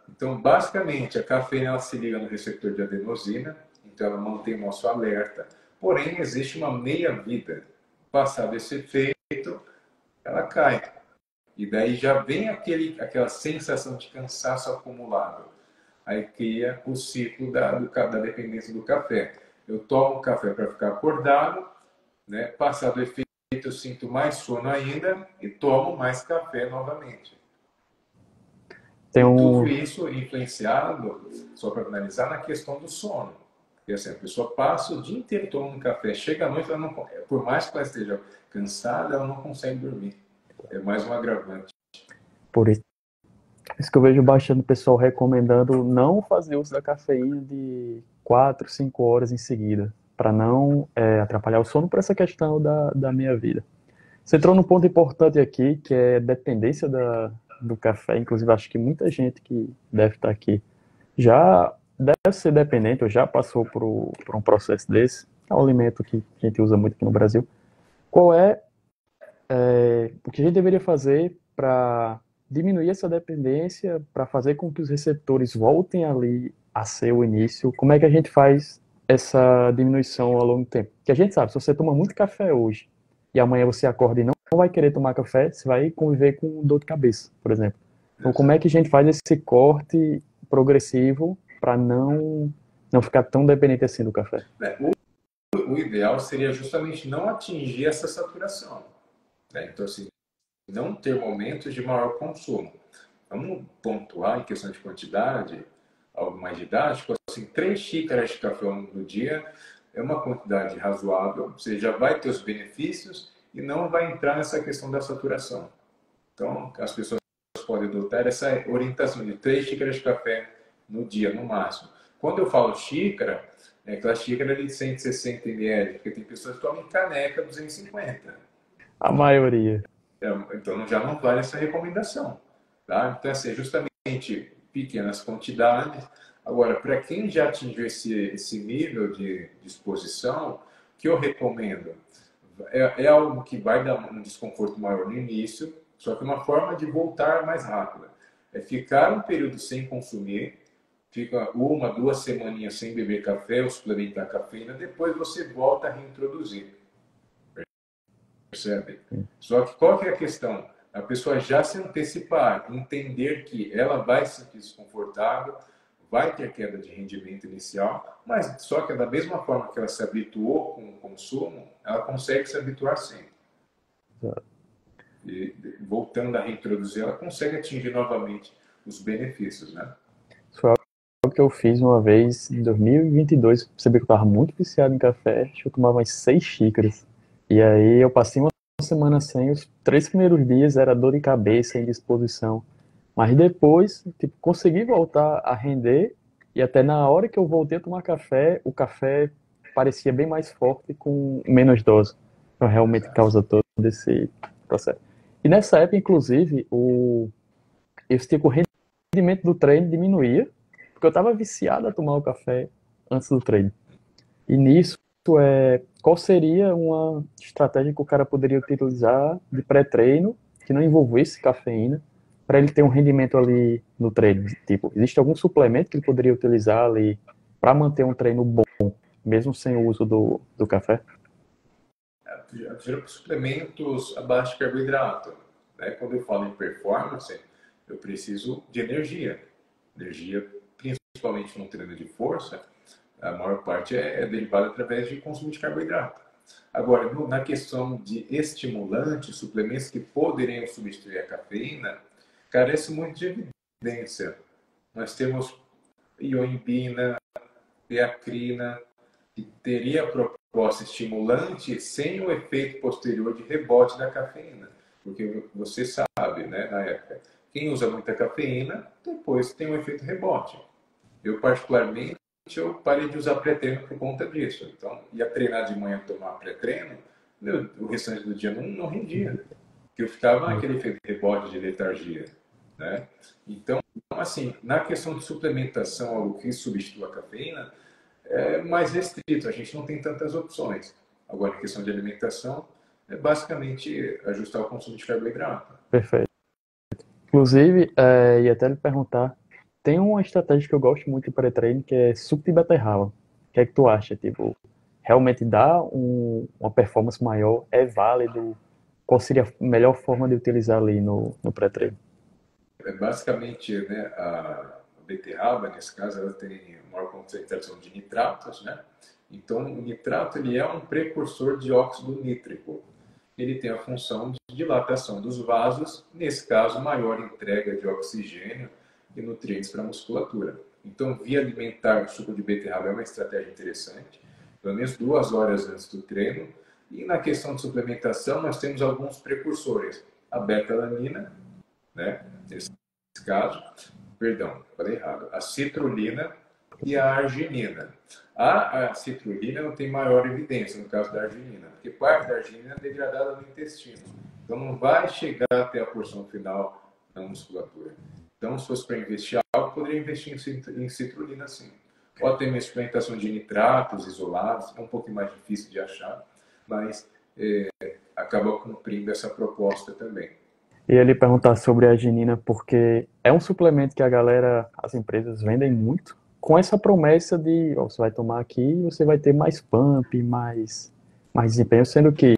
Então, basicamente, a cafeína ela se liga no receptor de adenosina, então ela mantém o nosso alerta, porém existe uma meia-vida. Passado esse efeito, ela cai. E daí já vem aquela sensação de cansaço acumulado. Aí cria o ciclo da dependência do café. Eu tomo café para ficar acordado, né? Passado o efeito, eu sinto mais sono ainda e tomo mais café novamente. Tem E tudo um, isso influenciado, só para finalizar, na questão do sono. Porque assim, a pessoa passa o dia inteiro tomando café, chega à noite, ela não, por mais que ela esteja cansada, ela não consegue dormir. É mais um agravante. por isso que eu vejo bastante o pessoal recomendando não fazer uso da cafeína de 4, 5 horas em seguida, para não atrapalhar o sono por essa questão da minha vida. Você entrou num ponto importante aqui, que é dependência do café. Inclusive, acho que muita gente que deve estar aqui já deve ser dependente ou já passou por um processo desse. É um alimento que a gente usa muito aqui no Brasil. Qual é o que a gente deveria fazer para diminuir essa dependência, para fazer com que os receptores voltem ali a ser o início? Como é que a gente faz essa diminuição ao longo do tempo? Porque a gente sabe, se você toma muito café hoje e amanhã você acorda e não vai querer tomar café, você vai conviver com dor de cabeça, por exemplo. Então, como é que a gente faz esse corte progressivo para não ficar tão dependente assim do café? O ideal seria justamente não atingir essa saturação. Né? Então, assim, não ter momentos de maior consumo. Vamos pontuar em questão de quantidade, algo mais didático, assim, 3 xícaras de café no dia é uma quantidade razoável, você já vai ter os benefícios e não vai entrar nessa questão da saturação. Então, as pessoas podem adotar essa orientação de 3 xícaras de café no dia, no máximo. Quando eu falo xícara, é aquela xícara de 160 ml, porque tem pessoas que tomam em caneca 250. A maioria. Então já não vale essa recomendação. Tá? Então, assim, justamente pequenas quantidades. Agora, para quem já atingiu esse nível de exposição, o que eu recomendo? É algo que vai dar um desconforto maior no início, só que uma forma de voltar mais rápida. É ficar um período sem consumir, fica 1, 2 semaninhas sem beber café ou suplementar cafeína, depois você volta a reintroduzir. Percebe? Só que qual que é a questão? A pessoa já se antecipar, entender que ela vai se sentir desconfortável, vai ter queda de rendimento inicial, mas só que da mesma forma que ela se habituou com o consumo, ela consegue se habituar sempre. E voltando a reintroduzir, ela consegue atingir novamente os benefícios, né? Isso foi algo que eu fiz uma vez em 2022. Percebi que eu estava muito viciado em café. Acho que eu tomava umas 6 xícaras. E aí eu passei uma semana sem. Os 3 primeiros dias era dor de cabeça, indisposição. Mas depois, tipo, consegui voltar a render. E até na hora que eu voltei a tomar café, o café parecia bem mais forte com menos dose. Então realmente causa todo esse processo. E nessa época, inclusive, eu sentia que o rendimento do treino diminuía, porque eu estava viciado a tomar o café antes do treino. E nisso, qual seria uma estratégia que o cara poderia utilizar de pré-treino que não envolvesse cafeína para ele ter um rendimento ali no treino? Tipo, existe algum suplemento que ele poderia utilizar ali para manter um treino bom, mesmo sem o uso do café? Suplementos a base de carboidrato. Né? Quando eu falo em performance, eu preciso de energia. Energia, principalmente no treino de força, a maior parte é derivada através de consumo de carboidrato. Agora, na questão de estimulantes, suplementos que poderiam substituir a cafeína, carece muito de evidência. Nós temos ioimbina, teacrina, que teria proposta estimulante sem o efeito posterior de rebote da cafeína. Porque você sabe, né, na época, quem usa muita cafeína, depois tem um efeito rebote. Eu, particularmente, eu parei de usar pré-treino por conta disso. Então, ia treinar de manhã, tomar pré-treino, o restante do dia não rendia. Porque eu ficava naquele efeito rebote de letargia, né? Então, assim, na questão de suplementação, algo que substitua a cafeína, é mais restrito, a gente não tem tantas opções. Agora, em questão de alimentação, é basicamente ajustar o consumo de carboidrato. Perfeito. Inclusive, ia até lhe perguntar, tem uma estratégia que eu gosto muito de pré-treino, que é suco de beterraba. O que é que tu acha? Tipo, realmente dá uma performance maior? É válido? Qual seria a melhor forma de utilizar ali no pré-treino? É basicamente, né, a beterraba, nesse caso, ela tem maior concentração de nitratos, né? Então, o nitrato ele é um precursor de óxido nítrico. Ele tem a função de dilatação dos vasos, nesse caso, maior entrega de oxigênio e nutrientes para a musculatura. Então, via alimentar, o suco de beterraba é uma estratégia interessante, pelo menos 2 horas antes do treino. E na questão de suplementação, nós temos alguns precursores. A beta-alanina, né? Nesse caso, perdão, falei errado, a citrulina e a arginina. A citrulina não tem maior evidência no caso da arginina, porque parte da arginina é degradada no intestino, então não vai chegar até a porção final da musculatura. Então, se fosse para investir algo, poderia investir em citrulina sim. Ou até mesmo suplementação de nitratos isolados, é um pouco mais difícil de achar, mas acaba cumprindo essa proposta também. E ele perguntar sobre a arginina, porque é um suplemento que a galera, as empresas vendem muito, com essa promessa de, ó, você vai tomar aqui e você vai ter mais pump, mais desempenho, sendo que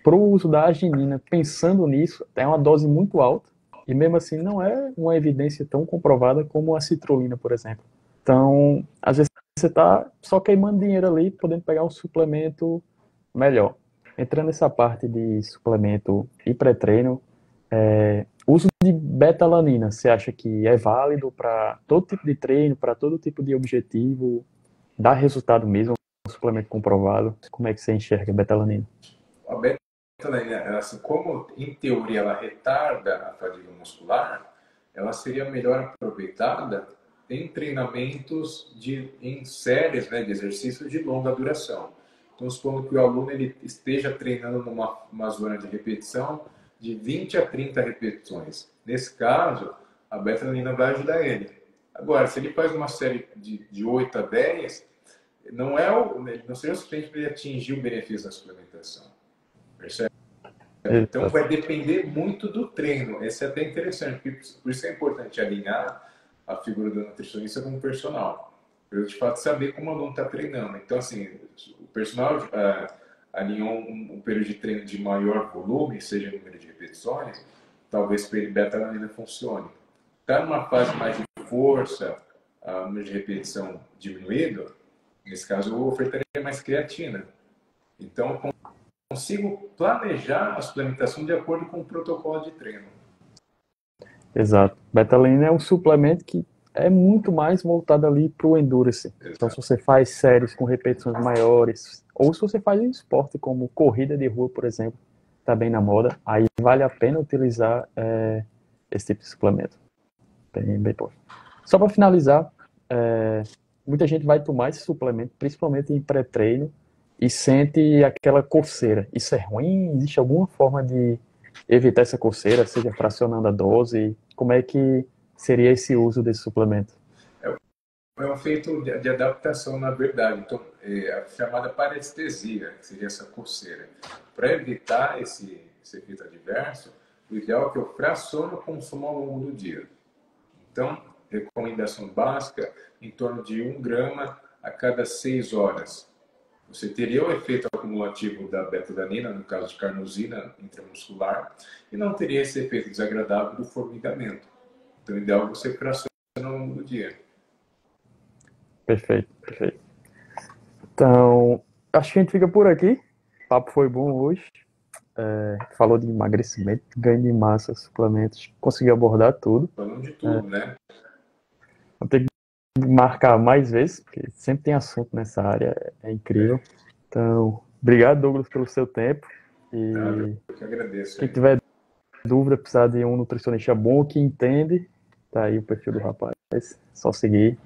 para o uso da arginina, pensando nisso, é uma dose muito alta, e mesmo assim não é uma evidência tão comprovada como a citrulina, por exemplo. Então, às vezes você está só queimando dinheiro ali, podendo pegar um suplemento melhor. Entrando nessa parte de suplemento e pré-treino, uso de beta-alanina, você acha que é válido para todo tipo de treino, para todo tipo de objetivo? Dá resultado mesmo? Um suplemento comprovado? Como é que você enxerga a beta-alanina? A beta-alanina, assim, como em teoria ela retarda a fadiga muscular, ela seria melhor aproveitada em treinamentos em séries, né, de exercícios de longa duração. Então, supondo que o aluno ele esteja treinando numa zona de repetição de 20 a 30 repetições. Nesse caso, a beta-alanina vai ajudar ele. Agora, se ele faz uma série de 8 a 10, não seria o suficiente para ele atingir o benefício da suplementação. Percebe? Então vai depender muito do treino. Esse é até interessante, por isso é importante alinhar a figura do nutricionista com o personal. Para eu de fato saber como o aluno está treinando. Então, assim, o personal alinhou um período de treino de maior volume, seja número de repetições, talvez para ele beta-alanina funcione. Está numa fase mais de força, número de repetição diminuído, nesse caso eu ofertaria mais creatina. Então, consigo planejar a suplementação de acordo com o protocolo de treino. Exato. Beta-alanina é um suplemento que é muito mais voltado ali para o endurance. Exato. Então, se você faz séries com repetições maiores, ou se você faz um esporte como corrida de rua, por exemplo, está bem na moda, aí vale a pena utilizar esse tipo de suplemento. Bem bom. Só para finalizar, muita gente vai tomar esse suplemento, principalmente em pré-treino, e sente aquela coceira. Isso é ruim? Existe alguma forma de evitar essa coceira, seja fracionando a dose? Como é que seria esse uso desse suplemento? É um feito de adaptação, na verdade. Então, a chamada parestesia, que seria essa coceira. Para evitar esse efeito adverso, o ideal é que eu fracione o consumo ao longo do dia. Então, recomendação básica, em torno de 1 grama a cada 6 horas. Você teria o efeito acumulativo da beta-alanina, no caso de carnosina intramuscular, e não teria esse efeito desagradável do formigamento. Então, o ideal é você fracionar ao longo do dia. Perfeito, perfeito. Então, acho que a gente fica por aqui. O papo foi bom hoje. Falou de emagrecimento, ganho de massa, suplementos, conseguiu abordar tudo. Falando de tudo, né? Vou ter que marcar mais vezes, porque sempre tem assunto nessa área, é incrível. Então, obrigado, Douglas, pelo seu tempo. Nada, E eu que agradeço quem aí. tiver dúvida, precisar de um nutricionista bom que entende, tá aí o perfil do rapaz. Só seguir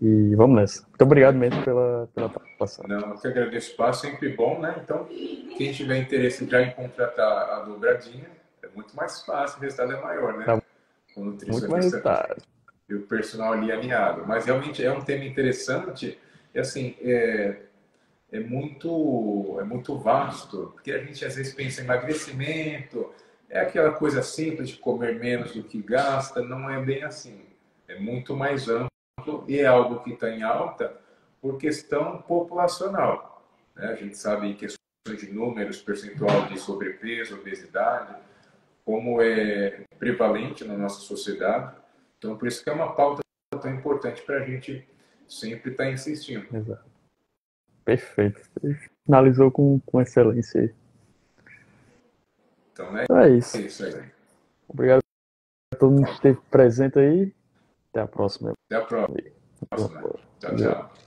e vamos nessa. Muito obrigado mesmo pela participação. Não, eu que agradeço o espaço, sempre bom, né? Então, quem tiver interesse já em contratar a dobradinha, é muito mais fácil, o resultado é maior, né? Dá O muito mais nutricionista resultado. e o personal ali alinhado. Mas realmente é um tema interessante e assim, é muito vasto, porque a gente às vezes pensa em emagrecimento, é aquela coisa simples de comer menos do que gasta, não é bem assim. É muito mais amplo e é algo que está em alta por questão populacional, né? A gente sabe em questões de números, percentual de sobrepeso, obesidade, como é prevalente na nossa sociedade. Então, por isso que é uma pauta tão importante para a gente sempre estar insistindo. Exato. Perfeito. Finalizou com excelência aí. Então, Então é é isso. isso aí. Obrigado a todo mundo que esteve presente aí. Até a próxima. Até a próxima. Tchau, tchau.